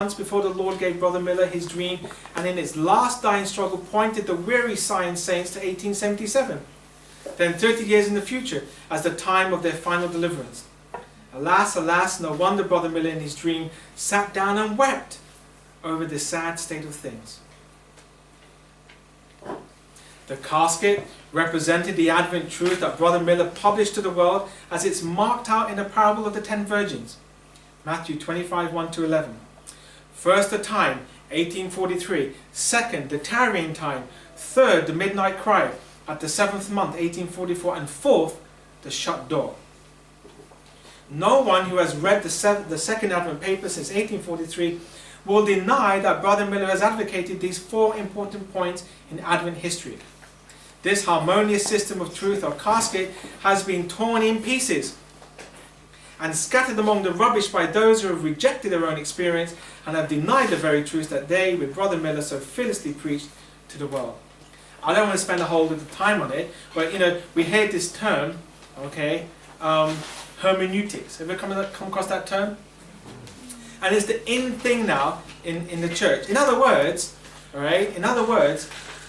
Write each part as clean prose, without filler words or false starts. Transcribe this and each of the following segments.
months before the Lord gave Brother Miller his dream, and in its last dying struggle pointed the weary Zion saints to 1877. Then 30 years in the future as the time of their final deliverance. Alas, alas, no wonder Brother Miller in his dream sat down and wept over this sad state of things. The casket represented the Advent truth that Brother Miller published to the world as it's marked out in the parable of the 10 virgins. Matthew 25, 1-11. First, the time, 1843. Second, the tarrying time. Third, the midnight cry at the 7th month, 1844. And fourth, the shut door. No one who has read the second Advent paper since 1843 will deny that Brother Miller has advocated these 4 important points in Advent history. This harmonious system of truth or casket has been torn in pieces and scattered among the rubbish by those who have rejected their own experience and have denied the very truth that they, with Brother Miller, so fearlessly preached to the world. I don't want to spend a whole lot of time on it, but we heard this term, okay, hermeneutics. Have you come across that term? And it's the in thing now in the church. In other words,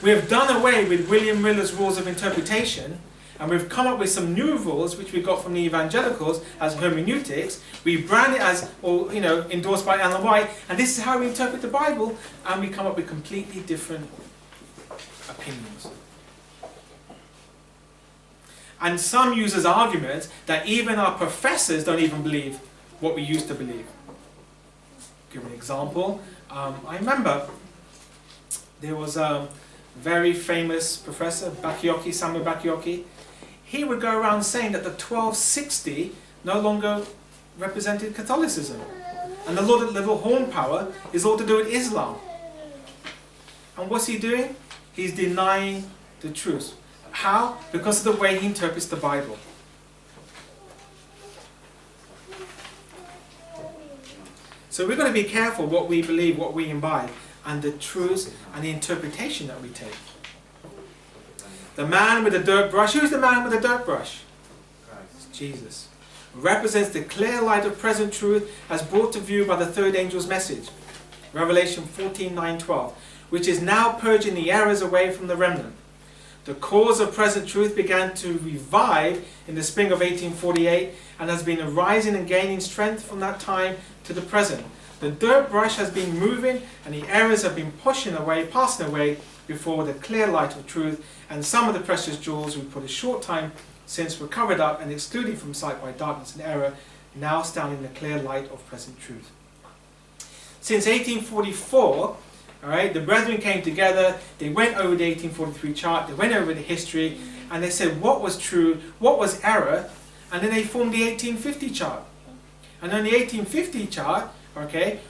we have done away with William Miller's rules of interpretation, and we've come up with some new rules which we got from the evangelicals as hermeneutics. We brand it as, endorsed by Ellen White, and this is how we interpret the Bible, and we come up with completely different opinions. And some use as arguments that even our professors don't even believe what we used to believe. Give an example. I remember there was a very famous professor, Samuel Bakioki. He would go around saying that the 1260 no longer represented Catholicism. And the little horn power is all to do with Islam. And what's he doing? He's denying the truth. How? Because of the way he interprets the Bible. So we're going to be careful what we believe, what we imbibe, and the truths and the interpretation that we take. The man with the dirt brush. Who's the man with the dirt brush? It's Jesus. Represents the clear light of present truth as brought to view by the third angel's message. Revelation 14:9-12, which is now purging the errors away from the remnant. The cause of present truth began to revive in the spring of 1848 and has been arising and gaining strength from that time to the present. The dirt brush has been moving and the errors have been passing away before the clear light of truth, and some of the precious jewels we put a short time since were covered up and excluded from sight by darkness and error, now stand in the clear light of present truth. Since 1844, the brethren came together, they went over the 1843 chart, they went over the history, and they said what was true, what was error, and then they formed the 1850 chart. And on the 1850 chart,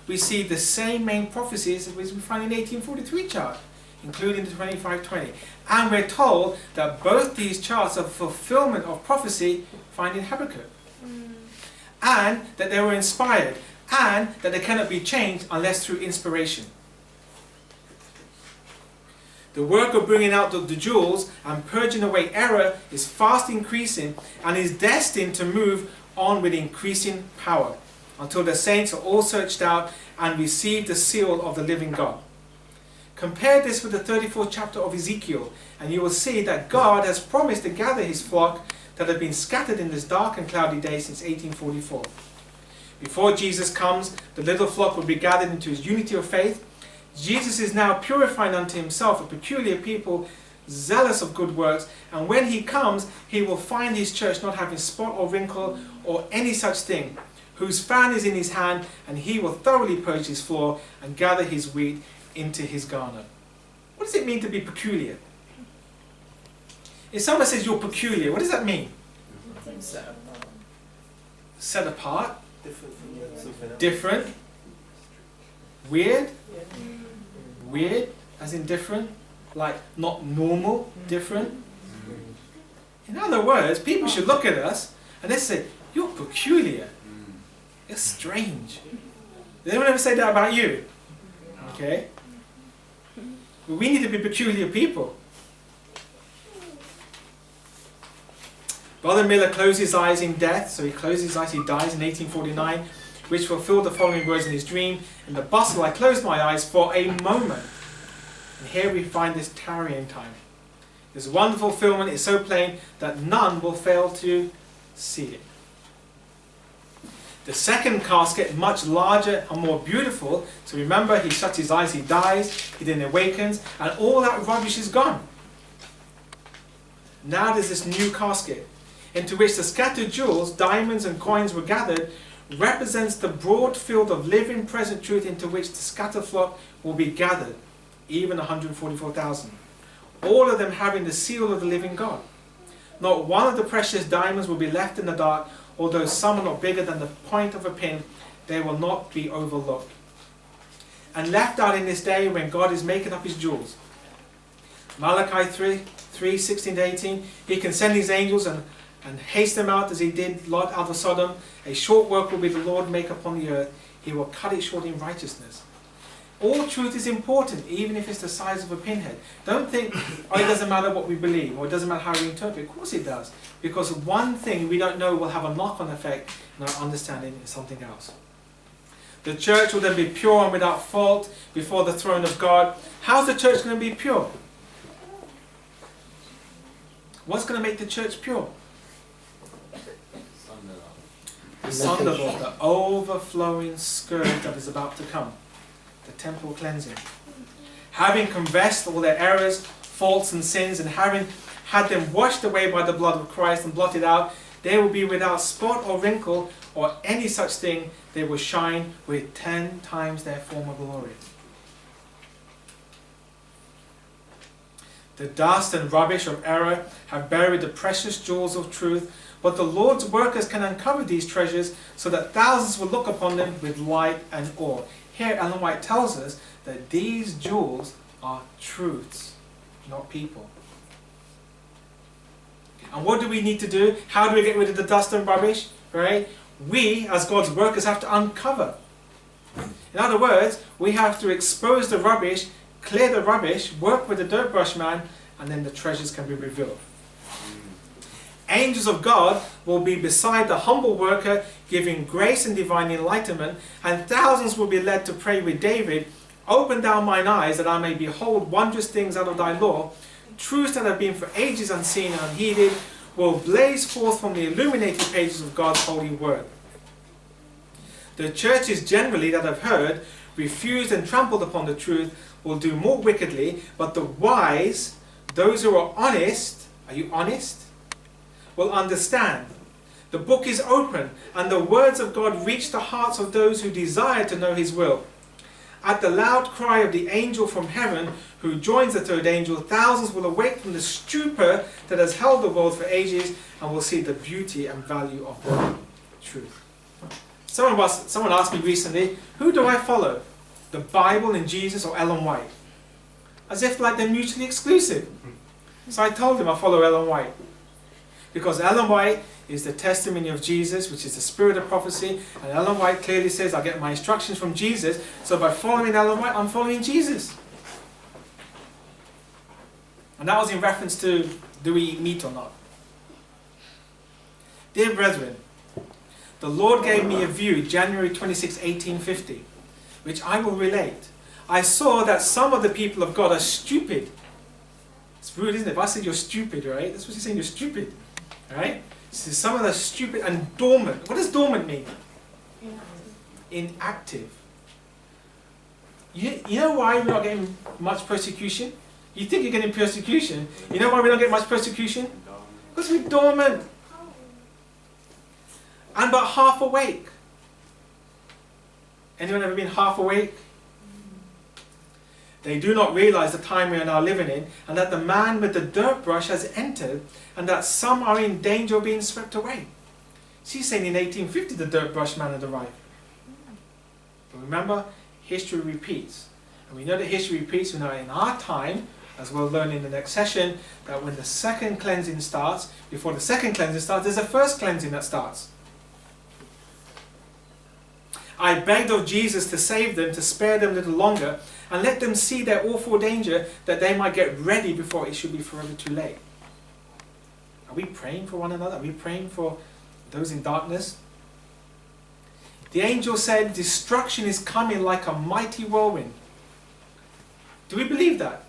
we see the same main prophecies as we find in the 1843 chart, including the 2520. And we're told that both these charts are fulfillment of prophecy found in Habakkuk. And that they were inspired, and that they cannot be changed unless through inspiration. The work of bringing out the jewels and purging away error is fast increasing and is destined to move on with increasing power until the saints are all searched out and receive the seal of the living God. Compare this with the 34th chapter of Ezekiel, and you will see that God has promised to gather his flock that have been scattered in this dark and cloudy day since 1844. Before Jesus comes, the little flock will be gathered into his unity of faith. Jesus is now purifying unto himself a peculiar people, zealous of good works, and when he comes, he will find his church not having spot or wrinkle or any such thing, whose fan is in his hand, and he will thoroughly purge his floor and gather his wheat into his garner. What does it mean to be peculiar? If someone says you're peculiar, what does that mean? Set apart? Different? Weird? Weird, as in different, like not normal, different. In other words, people should look at us and they say, you're peculiar. You're strange. Did anyone ever say that about you? Okay. But we need to be peculiar people. Brother Miller closed his eyes in death, so he closed his eyes, he dies in 1849. which fulfilled the following words in his dream. In the bustle I closed my eyes for a moment. And here we find this tarrying time. This wonderful fulfillment is so plain that none will fail to see it. The second casket, much larger and more beautiful. So remember, he shuts his eyes, he dies, he then awakens, and all that rubbish is gone. Now there's this new casket, into which the scattered jewels, diamonds and coins were gathered, represents the broad field of living present truth into which the scattered flock will be gathered, even 144,000. All of them having the seal of the living God. Not one of the precious diamonds will be left in the dark, although some are not bigger than the point of a pin, they will not be overlooked. And left out in this day when God is making up his jewels. Malachi 3, 16 to 18, he can send his angels and haste them out as he did Lot out of Sodom. A short work will be the Lord make upon the earth. He will cut it short in righteousness. All truth is important, even if it's the size of a pinhead. Don't think, oh, it doesn't matter what we believe, or it doesn't matter how we interpret. Of course it does. Because one thing we don't know will have a knock-on effect in our understanding of something else. The church will then be pure and without fault before the throne of God. How's the church going to be pure? What's going to make the church pure? The thunderbolt, the overflowing scourge that is about to come. The temple cleansing. Having confessed all their errors, faults and sins, and having had them washed away by the blood of Christ and blotted out, they will be without spot or wrinkle or any such thing. They will shine with 10 times their former glory. The dust and rubbish of error have buried the precious jewels of truth, but the Lord's workers can uncover these treasures so that thousands will look upon them with light and awe. Here Ellen White tells us that these jewels are truths, not people. And what do we need to do? How do we get rid of the dust and rubbish? Right? We, as God's workers, have to uncover. In other words, we have to expose the rubbish, clear the rubbish, work with the dirt brush man, and then the treasures can be revealed. Angels of God will be beside the humble worker, giving grace and divine enlightenment, and thousands will be led to pray with David, "Open thou mine eyes, that I may behold wondrous things out of thy law. Truths that have been for ages unseen and unheeded will blaze forth from the illuminated pages of God's holy word." The churches generally that have heard, refused and trampled upon the truth will do more wickedly, but the wise, those who are honest, are you honest? Will understand. The book is open, and the words of God reach the hearts of those who desire to know his will. At the loud cry of the angel from heaven, who joins the third angel, thousands will awake from the stupor that has held the world for ages, and will see the beauty and value of the truth. Someone asked me recently, who do I follow? The Bible and Jesus, or Ellen White? As if like they're mutually exclusive. So I told him I follow Ellen White. Because Ellen White is the testimony of Jesus, which is the spirit of prophecy. And Ellen White clearly says, I get my instructions from Jesus. So by following Ellen White, I'm following Jesus. And that was in reference to, do we eat meat or not? Dear brethren, the Lord gave me a view, January 26, 1850, which I will relate. I saw that some of the people of God are stupid. It's rude, isn't it? If I said you're stupid, right? That's what you're saying, you're stupid. Right? So some of them are stupid and dormant. What does dormant mean? Inactive. You know why we're not getting much persecution? You think you're getting persecution. You know why we don't get much persecution? Because we're dormant. And but half awake. Anyone ever been half awake? They do not realize the time we are now living in, and that the man with the dirt brush has entered, and that some are in danger of being swept away. She's saying in 1850 the dirt brush man had arrived. But remember, history repeats. And we know that history repeats. We know in our time, as we'll learn in the next session, that when the second cleansing starts, before the second cleansing starts, there's a first cleansing that starts. I begged of Jesus to save them, to spare them a little longer, and let them see their awful danger, that they might get ready before it should be forever too late. Are we praying for one another? Are we praying for those in darkness? The angel said, destruction is coming like a mighty whirlwind. Do we believe that?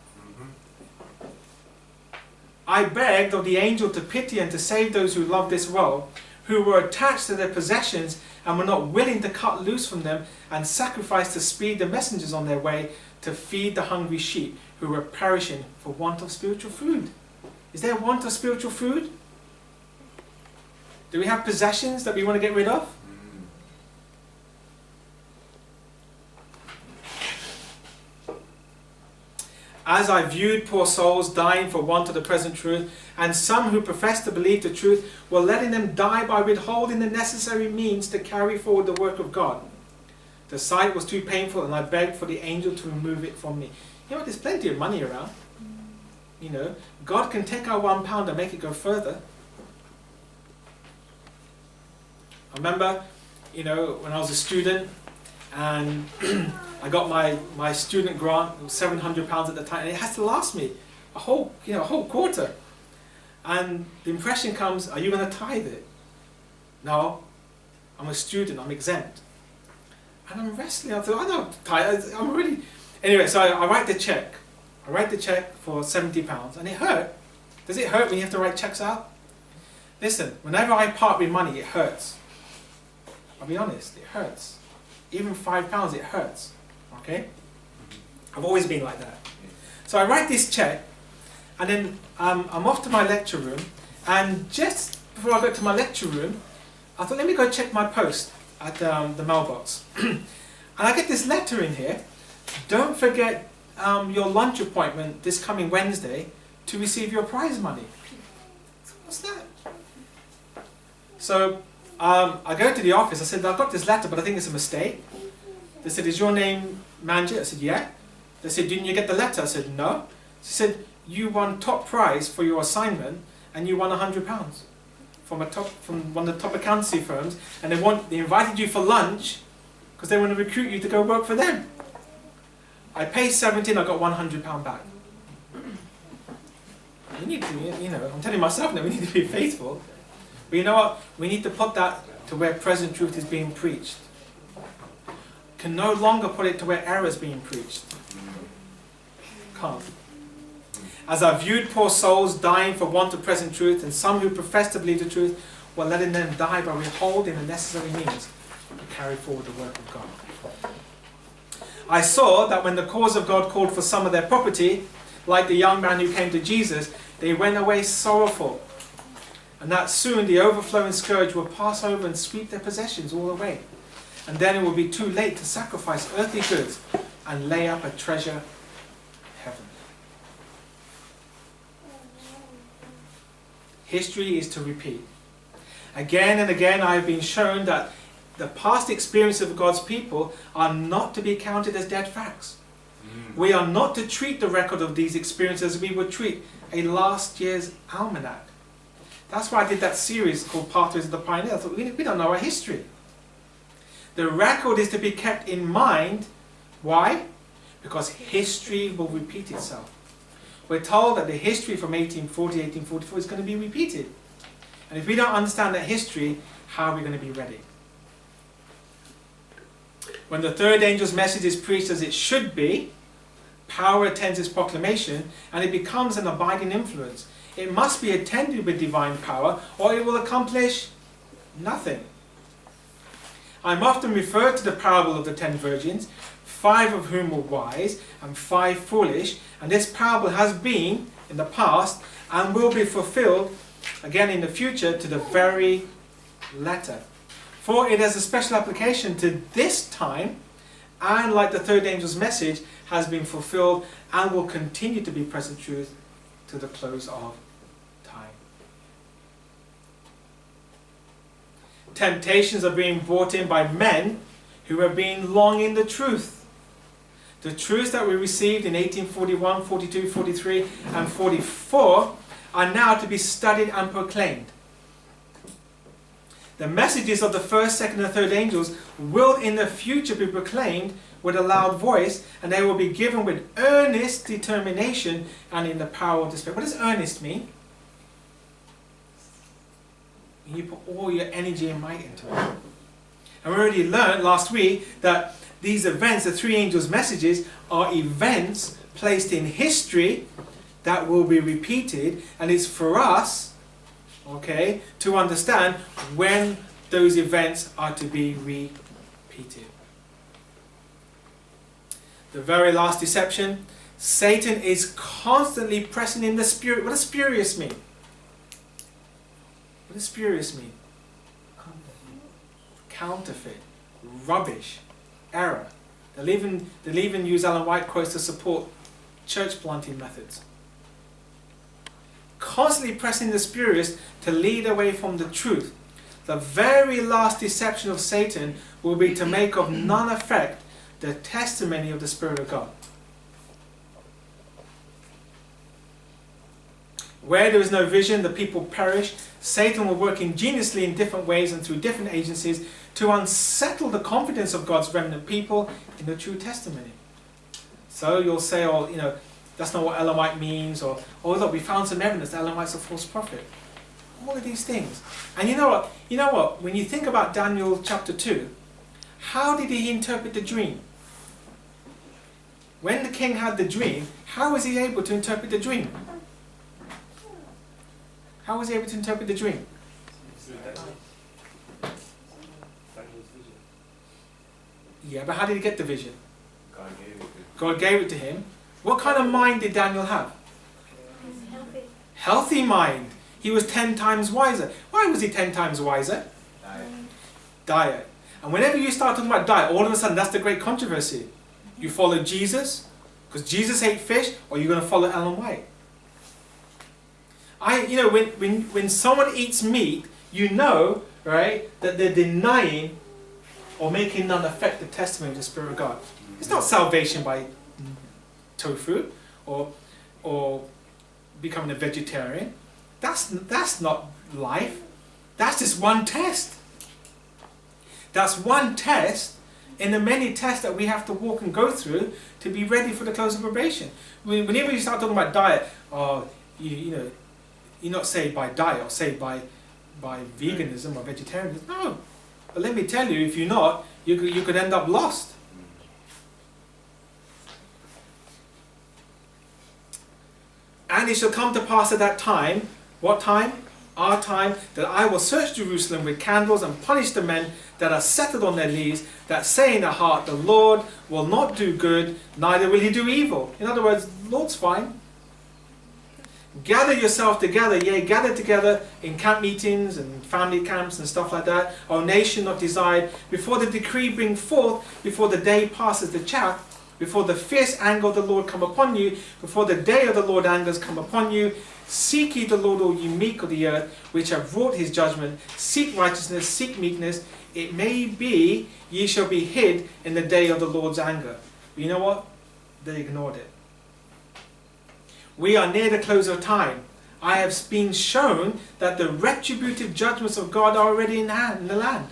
I begged of the angel to pity and to save those who love this world, who were attached to their possessions and were not willing to cut loose from them and sacrifice to speed the messengers on their way to feed the hungry sheep who were perishing for want of spiritual food. Is there want of spiritual food? Do we have possessions that we want to get rid of? As I viewed poor souls dying for want of the present truth, and some who profess to believe the truth were letting them die by withholding the necessary means to carry forward the work of God. The sight was too painful, and I begged for the angel to remove it from me. You know, there's plenty of money around. You know, God can take our £1 and make it go further. I remember, you know, when I was a student, and I got my student grant, it was £700 at the time, and it has to last me a whole quarter. And the impression comes, are you going to tithe it? No, I'm a student, I'm exempt. And I'm wrestling, I thought, I don't tithe, I'm really... Anyway, so I write the check. I write the check for £70, and it hurt. Does it hurt when you have to write checks out? Listen, whenever I part with money, it hurts. I'll be honest, it hurts. Even £5, it hurts. Okay? I've always been like that. So I write this check, and then I'm off to my lecture room, and just before I go to my lecture room, I thought, let me go check my post at the mailbox. And I get this letter in here. Don't forget your lunch appointment this coming Wednesday to receive your prize money. What's that? So I go to the office. I said, I've got this letter, but I think it's a mistake. They said, is your name Manjit? I said, yeah. They said, didn't you get the letter? I said, no. She said, you won top prize for your assignment, and you won £100 from one of the top accountancy firms, and they invited you for lunch because they want to recruit you to go work for them. I paid 17, I got £100 back. We need to, you know, I'm telling myself now, we need to be faithful. But you know what? We need to put that to where present truth is being preached. Can no longer put it to where error is being preached. Can't. As I viewed poor souls dying for want of present truth, and some who profess to believe the truth were letting them die by withholding the necessary means to carry forward the work of God. I saw that when the cause of God called for some of their property, like the young man who came to Jesus, they went away sorrowful, and that soon the overflowing scourge will pass over and sweep their possessions all away. And then it will be too late to sacrifice earthly goods and lay up a treasure in heaven. History is to repeat. Again and again I have been shown that the past experiences of God's people are not to be counted as dead facts. We are not to treat the record of these experiences as we would treat a last year's almanac. That's why I did that series called Pathways of the Pioneer. I thought, we don't know our history. The record is to be kept in mind. Why? Because history will repeat itself. We're told that the history from 1840, 1844 is going to be repeated. And if we don't understand that history, how are we going to be ready? When the third angel's message is preached as it should be, power attends its proclamation, and it becomes an abiding influence. It must be attended with divine power, or it will accomplish nothing. I'm often referred to the parable of the 10 virgins, 5 of whom were wise and 5 foolish, and this parable has been in the past and will be fulfilled again in the future to the very letter. For it has a special application to this time, and like the third angel's message, has been fulfilled and will continue to be present truth to the close of time. Temptations are being brought in by men who have been long in the truth. The truths that we received in 1841, 42, 43 and 44 are now to be studied and proclaimed. The messages of the first, second and third angels will in the future be proclaimed with a loud voice, and they will be given with earnest determination and in the power of the Spirit. What does earnest mean? You put all your energy and might into it. And we already learned last week that these events, the three angels' messages, are events placed in history that will be repeated, and it's for us, okay, to understand when those events are to be repeated. The very last deception, Satan is constantly pressing in the spirit. What does spurious mean? What does spurious mean? Counterfeit, rubbish, error. They'll even use Ellen White quotes to support church planting methods. Constantly pressing the spurious to lead away from the truth. The very last deception of Satan will be to make of none effect the testimony of the Spirit of God. Where there is no vision, the people perish. Satan will work ingeniously in different ways and through different agencies to unsettle the confidence of God's remnant people in the true testimony. So you'll say, oh, you know, that's not what Ellen White means, or, oh look, we found some evidence that Ellen White's a false prophet. All of these things. And you know what? You know what? When you think about Daniel chapter 2, how did he interpret the dream? When the king had the dream, how was he able to interpret the dream? How was he able to interpret the dream? Yeah, but how did he get the vision? God gave it to him. What kind of mind did Daniel have? Healthy mind. He was 10 times wiser. Why was he 10 times wiser? Diet. And whenever you start talking about diet, all of a sudden that's the great controversy. You follow Jesus, because Jesus ate fish, or you're going to follow Ellen White. When someone eats meat, you know, right, that they're denying or making none affect the testimony of the Spirit of God. It's not salvation by tofu or becoming a vegetarian. That's not life. That's just one test. That's one test in the many tests that we have to walk and go through to be ready for the close of probation. Whenever you start talking about diet, you're not saved by diet or saved by veganism or vegetarianism. No. But let me tell you, if you're not, you could end up lost. And it shall come to pass at that time, what time? Our time, that I will search Jerusalem with candles and punish the men that are settled on their knees, that say in their heart, the Lord will not do good, neither will he do evil. In other words, the Lord's fine. Gather yourself together, yea, gather together in camp meetings and family camps and stuff like that, O nation not desired, before the decree bring forth, before the day passes the chaff, before the fierce anger of the Lord come upon you, before the day of the Lord angers come upon you. Seek ye the Lord, all ye meek of the earth, which have wrought his judgment. Seek righteousness, seek meekness. It may be ye shall be hid in the day of the Lord's anger. But you know what? They ignored it. We are near the close of time. I have been shown that the retributive judgments of God are already in the land.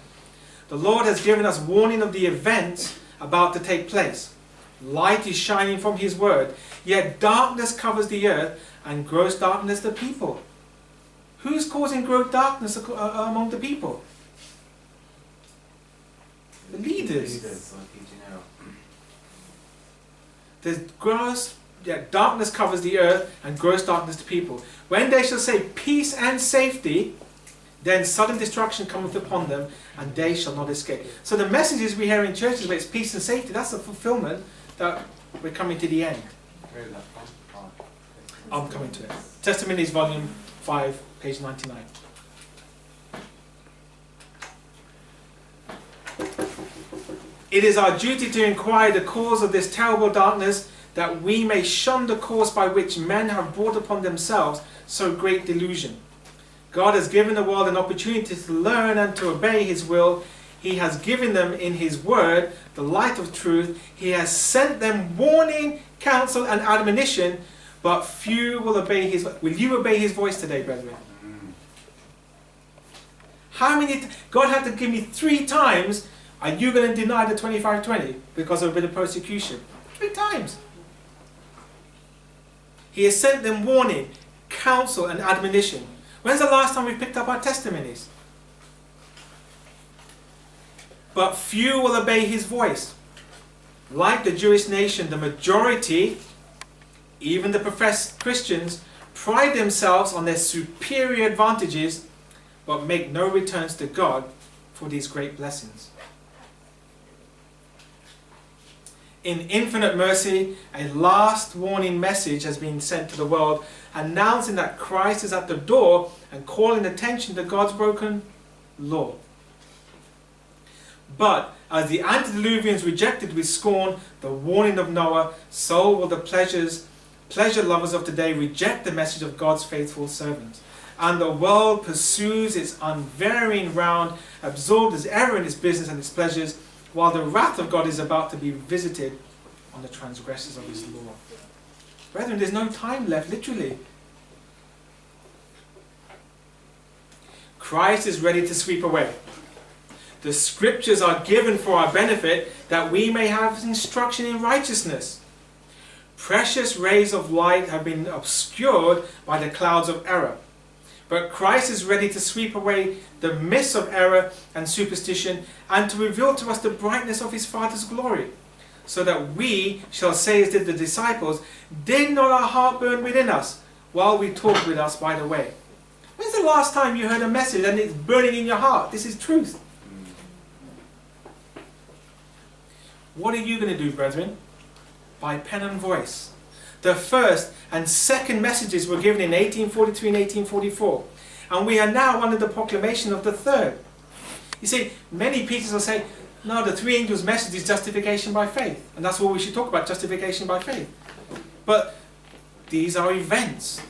The Lord has given us warning of the events about to take place. Light is shining from his word, yet darkness covers the earth, and gross darkness the people. Who's causing gross darkness among the people? The leaders. There's darkness covers the earth, and gross darkness the people. When they shall say peace and safety, then sudden destruction cometh upon them, and they shall not escape. So the messages we hear in churches where it's peace and safety, that's the fulfillment that we're coming to the end. I'm coming to it. Testimonies, volume 5, page 99. It is our duty to inquire the cause of this terrible darkness, that we may shun the course by which men have brought upon themselves so great delusion. God has given the world an opportunity to learn and to obey his will. He has given them in his word the light of truth. He has sent them warning, counsel, and admonition, but few will obey his voice. Will you obey his voice today, brethren? How many? God had to give me 3 times. Are you going to deny the 25-20 because of a bit of persecution? 3 times. He has sent them warning, counsel, and admonition. When's the last time we picked up our testimonies? but few will obey his voice. Like the Jewish nation, the majority, even the professed Christians, pride themselves on their superior advantages, but make no returns to God for these great blessings. In infinite mercy, a last warning message has been sent to the world, announcing that Christ is at the door and calling attention to God's broken law. But as the antediluvians rejected with scorn the warning of Noah, so will the pleasure lovers of today reject the message of God's faithful servant. And the world pursues its unvarying round, absorbed as ever in its business and its pleasures, while the wrath of God is about to be visited on the transgressors of his law. Brethren, there's no time left, literally. Christ is ready to sweep away. The scriptures are given for our benefit, that we may have instruction in righteousness. Precious rays of light have been obscured by the clouds of error. But Christ is ready to sweep away the mists of error and superstition, and to reveal to us the brightness of his Father's glory, so that we shall say as did the disciples, "Did not our heart burn within us while we talked with us by the way?" When's the last time you heard a message and it's burning in your heart? This is truth. What are you going to do, brethren? By pen and voice. The first and second messages were given in 1843 and 1844. And we are now under the proclamation of the third. You see, many preachers will say, no, the three angels' message is justification by faith. And that's what we should talk about, justification by faith. But these are events.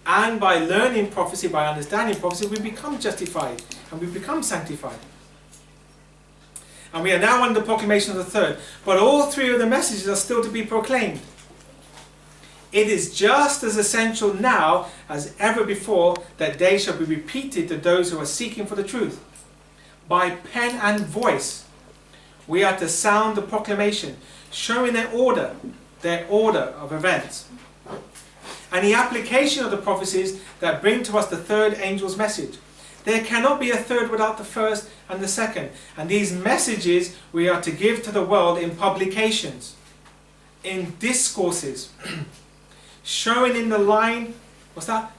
And by learning prophecy, by understanding prophecy, we become justified and we become sanctified. And we are now under the proclamation of the third. But all three of the messages are still to be proclaimed. It is just as essential now as ever before that they shall be repeated to those who are seeking for the truth. By pen and voice, we are to sound the proclamation, showing their order of events, and the application of the prophecies that bring to us the third angel's message. There cannot be a third without the first and the second. And these messages we are to give to the world in publications, in discourses, showing in the line,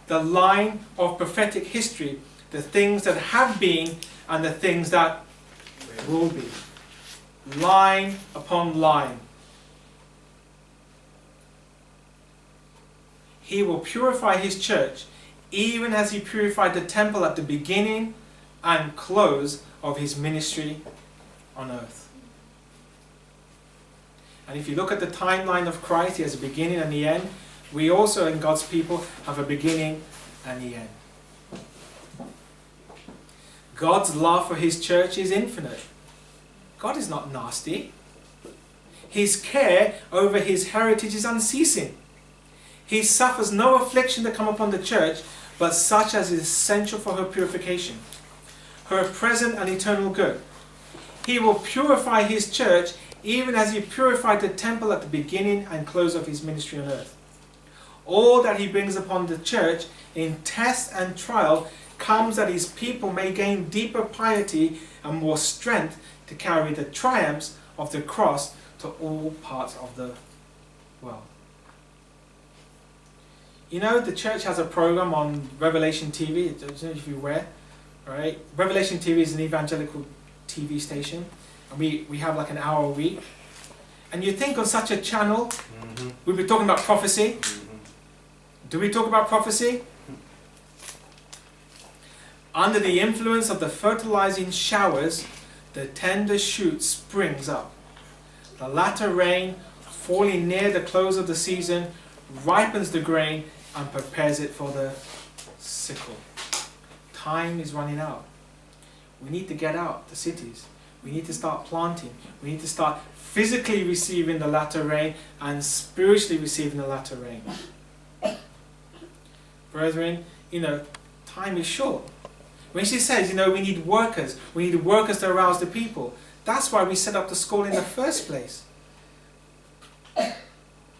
the line of prophetic history, the things that have been and the things that will be. Line upon line. He will purify his church, even as he purified the temple at the beginning and close of his ministry on earth. And if you look at the timeline of Christ, he has a beginning and the end. We also, in God's people, have a beginning and the end. God's love for his church is infinite. God is not nasty. His care over his heritage is unceasing. He suffers no affliction to come upon the church, but such as is essential for her purification, her present and eternal good. He will purify his church even as he purified the temple at the beginning and close of his ministry on earth. All that he brings upon the church in test and trial comes that his people may gain deeper piety and more strength to carry the triumphs of the cross to all parts of the world. You know, the church has a program on Revelation TV. I don't know if you're aware, right? Revelation TV is an evangelical TV station, and we have like an hour a week. And you think on such a channel, we'll be talking about prophecy. Do we talk about prophecy? Under the influence of the fertilizing showers, the tender shoot springs up. The latter rain, falling near the close of the season, ripens the grain and prepares it for the sickle. Time is running out. We need to get out the cities. We need to start planting. We need to start physically receiving the latter rain and spiritually receiving the latter rain. Brethren, time is short. When she says, we need workers to arouse the people, that's why we set up the school in the first place.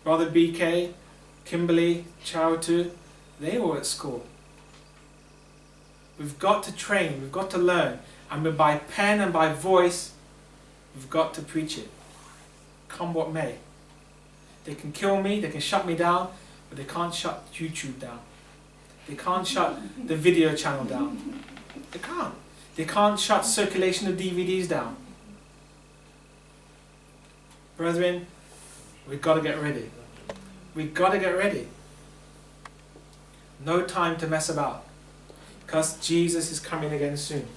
Brother BK, Kimberly, Chowtu, they were at school. We've got to train, we've got to learn, And by pen and by voice, we've got to preach it. Come what may. They can kill me, they can shut me down, but they can't shut YouTube down. They can't shut the video channel down. They can't. They can't shut circulation of DVDs down. Brethren, we've got to get ready. We've got to get ready. No time to mess about, because Jesus is coming again soon.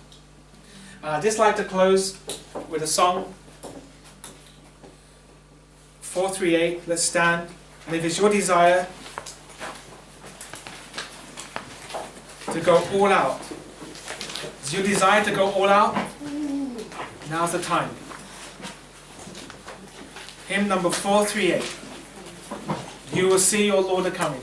I'd just like to close with a song. 438, let's stand. And if it's your desire to go all out, it's your desire to go all out, now's the time. Hymn number 438. You will see your Lord a-coming.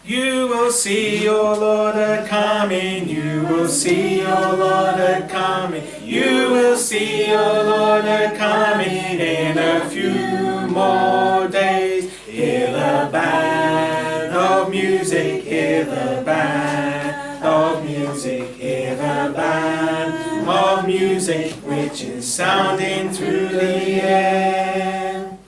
You will see your Lord a-coming, you will see your Lord a-coming, you will see your Lord a-coming in a few more days. Hear the band of music, hear the band of music, hear the band of music which is sounding through the air.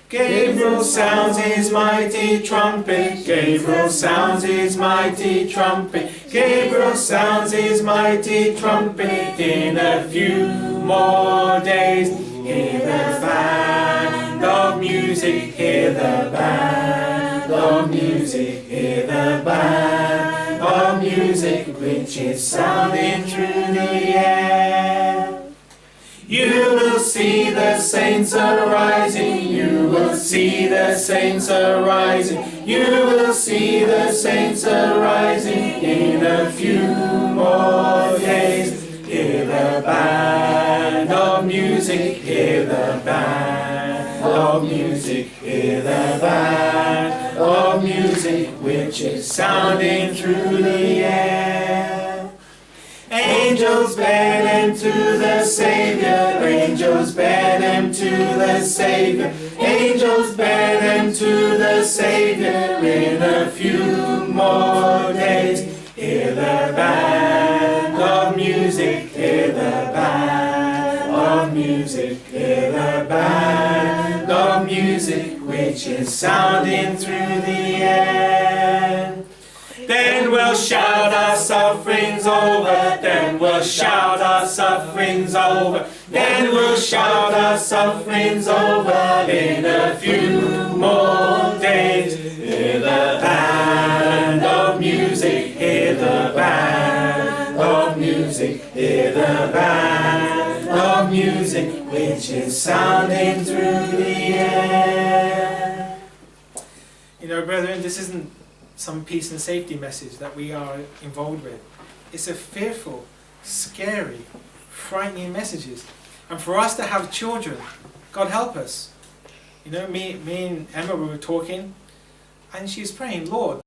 Gabriel sounds his mighty trumpet, Gabriel sounds his mighty trumpet, Gabriel sounds his mighty trumpet in a few more days. Hear the band of music, hear the band of music, hear the band of music which is sounding through the air. You will see the saints arising, you will see the saints arising, you will see the saints arising in a few more days. Hear the band of music, hear the band of music, hear the band of music which is sounding through the air. Angels bear them to the Saviour, angels bear them to the Saviour, angels bear them to the Saviour in a few more days. Hear the band of music, hear the band of music, hear the band of music which is sounding through the air. Then we'll shout our sufferings over, then we'll shout our sufferings over, then we'll shout our sufferings over in a few more days. Hear the band of music, hear the band of music, hear the band of music which is sounding through the air. You know, brethren, this isn't some peace and safety message that we are involved with. It's a fearful, scary, frightening messages. And for us to have children, God help us. You know, me and Emma, we were talking, and she was praying, Lord,